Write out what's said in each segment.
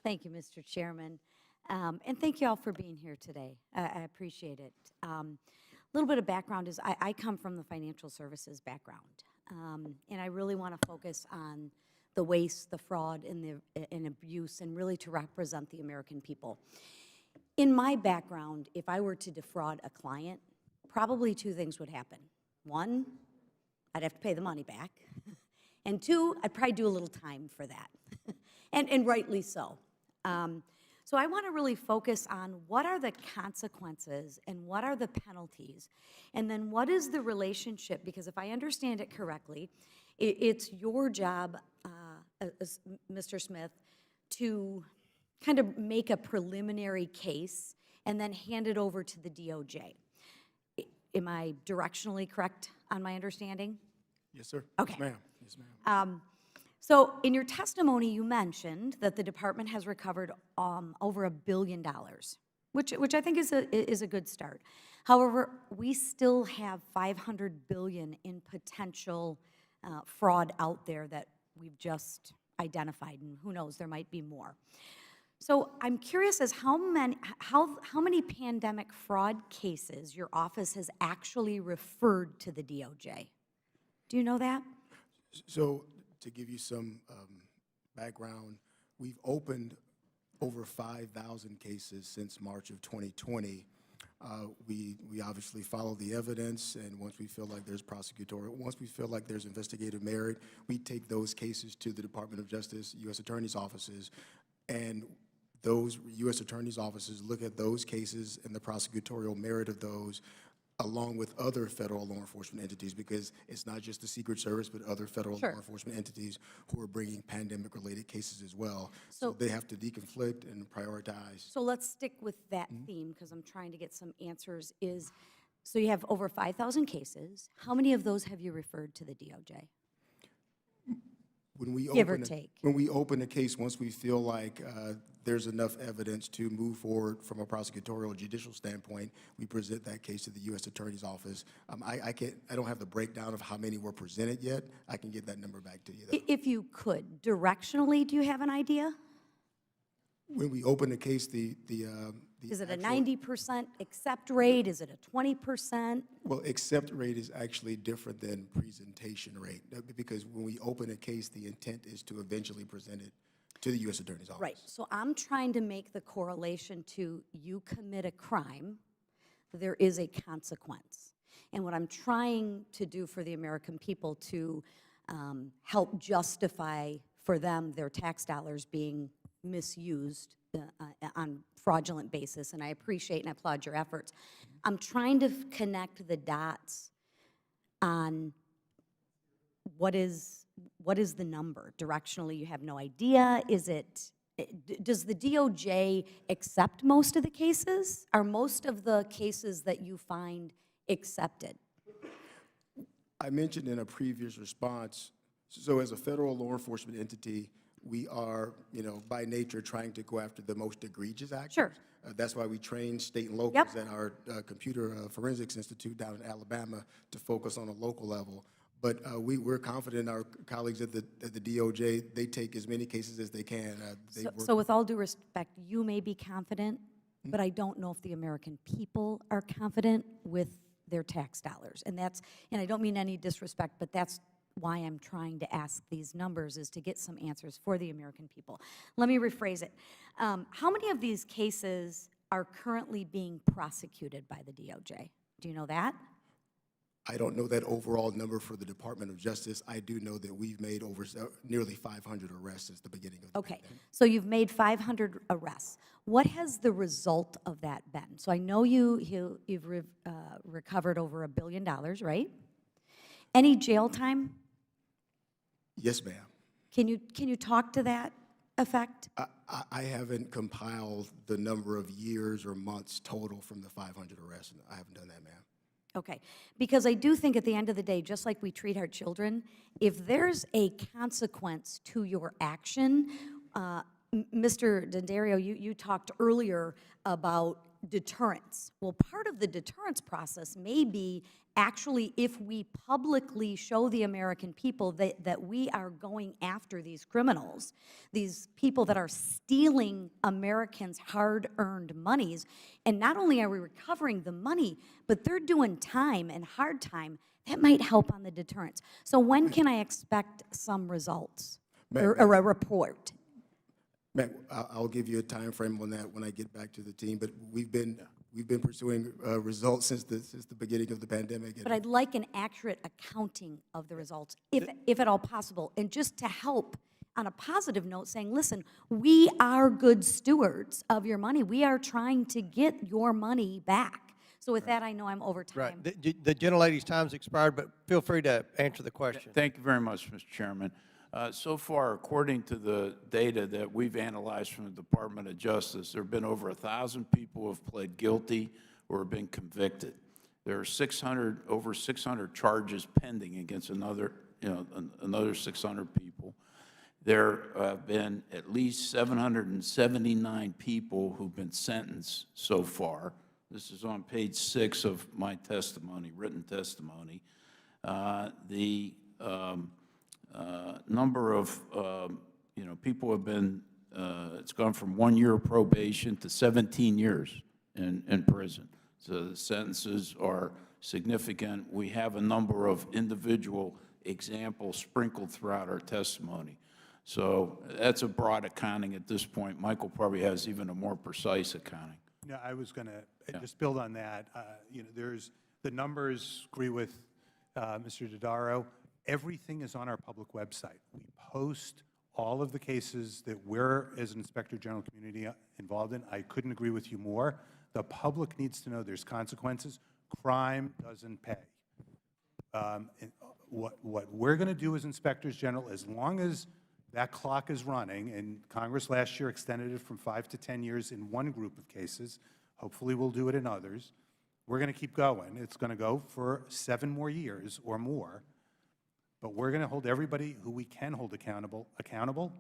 Thank you, Mr. Chairman. And thank you all for being here today. I appreciate it. A little bit of background is I come from the financial services background, and I really want to focus on the waste, the fraud, and abuse, and really to represent the American people. In my background, if I were to defraud a client, probably two things would happen. One, I'd have to pay the money back. And two, I'd probably do a little time for that, and rightly so. So I want to really focus on what are the consequences and what are the penalties, and then what is the relationship, because if I understand it correctly, it's your job, Mr. Smith, to kind of make a preliminary case and then hand it over to the DOJ. Am I directionally correct on my understanding? Yes, sir. Okay. Yes, ma'am. Yes, ma'am. So in your testimony, you mentioned that the department has recovered over $1 billion, which I think is a good start. However, we still have $500 billion in potential fraud out there that we've just identified, and who knows, there might be more. So I'm curious as how many pandemic fraud cases your office has actually referred to the DOJ. Do you know that? So to give you some background, we've opened over 5,000 cases since March of 2020. We obviously follow the evidence, and once we feel like there's once we feel like there's investigative merit, we take those cases to the Department of Justice, U.S. Attorney's offices, and those U.S. Attorney's offices look at those cases and the prosecutorial merit of those, along with other federal law enforcement entities, because it's not just the Secret Service, but other federal law enforcement entities who are bringing pandemic-related cases as well. So they have to deconflict and prioritize. So let's stick with that theme, because I'm trying to get some answers. So you have over 5,000 cases. How many of those have you referred to the DOJ? When we Give or take. When we open a case, once we feel like there's enough evidence to move forward from a prosecutorial judicial standpoint, we present that case to the U.S. Attorney's Office. I don't have the breakdown of how many were presented yet. I can get that number back to you, though. If you could, directionally, do you have an idea? When we open the case, Is it a 90% accept rate? Is it a 20%? Well, accept rate is actually different than presentation rate, because when we open a case, the intent is to eventually present it to the U.S. Attorney's Office. Right. So I'm trying to make the correlation to you commit a crime, there is a consequence. And what I'm trying to do for the American people to help justify for them their tax dollars being misused on fraudulent basis, and I appreciate and applaud your efforts. I'm trying to connect the dots on what is the number. Directionally, you have no idea. Does the DOJ accept most of the cases? Are most of the cases that you find accepted? I mentioned in a previous response, so as a federal law enforcement entity, we are, by nature, trying to go after the most egregious actors. Sure. That's why we train state and locals at our Computer Forensics Institute down in Alabama to focus on a local level. But we're confident our colleagues at the DOJ, they take as many cases as they can. So with all due respect, you may be confident, but I don't know if the American people are confident with their tax dollars. And I don't mean any disrespect, but that's why I'm trying to ask these numbers, is to get some answers for the American people. Let me rephrase it. How many of these cases are currently being prosecuted by the DOJ? Do you know that? I don't know that overall number for the Department of Justice. I do know that we've made over nearly 500 arrests since the beginning of the pandemic. So you've made 500 arrests. What has the result of that been? So I know you've recovered over $1 billion, right? Any jail time? Yes, ma'am. Can you talk to that effect? I haven't compiled the number of years or months total from the 500 arrests. I haven't done that, ma'am. Okay, because I do think at the end of the day, just like we treat our children, if there's a consequence to your action, Mr. D'Addario, you talked earlier about deterrence. Well, part of the deterrence process may be actually if we publicly show the American people that we are going after these criminals, these people that are stealing Americans' hard-earned monies, and not only are we recovering the money, but they're doing time and hard time, that might help on the deterrence. So when can I expect some results or a report? Matt, I'll give you a time frame on that when I get back to the team, but we've been pursuing results since the beginning of the pandemic. But I'd like an accurate accounting of the results, if at all possible, and just to help on a positive note, saying, listen, we are good stewards of your money. We are trying to get your money back. So with that, I know I'm over time. Right. The gentlelady's time's expired, but feel free to answer the question. Thank you very much, Mr. Chairman. So far, according to the data that we've analyzed from the Department of Justice, there have been over 1,000 people who have pled guilty or have been convicted. There are over 600 charges pending against another 600 people. There have been at least 779 people who've been sentenced so far. This is on page 6 of my testimony, written testimony. Number of people have been, it's gone from 1 year of probation to 17 years in prison. So the sentences are significant. We have a number of individual examples sprinkled throughout our testimony. So that's a broad accounting at this point. Michael probably has even a more precise accounting. Yeah, I was going to just build on that. There's the numbers. Agree with Mr. Dodaro. Everything is on our public website. We post all of the cases that we're, as an Inspector General community, involved in. I couldn't agree with you more. The public needs to know there's consequences. Crime doesn't pay. What we're going to do as Inspectors General, as long as that clock is running, and Congress last year extended it from 5 to 10 years in one group of cases, hopefully we'll do it in others, we're going to keep going. It's going to go for 7 more years or more. But we're going to hold everybody who we can hold accountable.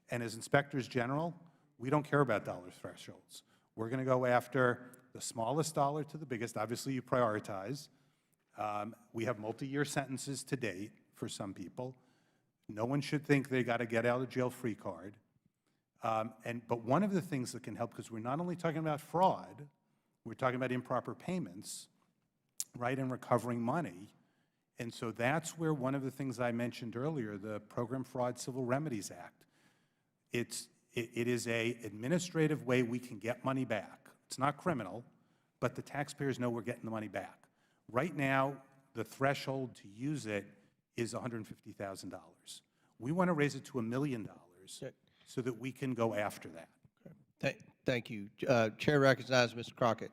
And as Inspectors General, we don't care about dollar thresholds. We're going to go after the smallest dollar to the biggest. Obviously, you prioritize. We have multi-year sentences to date for some people. No one should think they got to get out of jail free card. But one of the things that can help, because we're not only talking about fraud, we're talking about improper payments, right, and recovering money. And so that's where one of the things I mentioned earlier, the Program Fraud Civil Remedies Act, it is an administrative way we can get money back. It's not criminal, but the taxpayers know we're getting the money back. Right now, the threshold to use it is $150,000. We want to raise it to $1 million so that we can go after that. Thank you. Chair recognizes Mr. Crockett.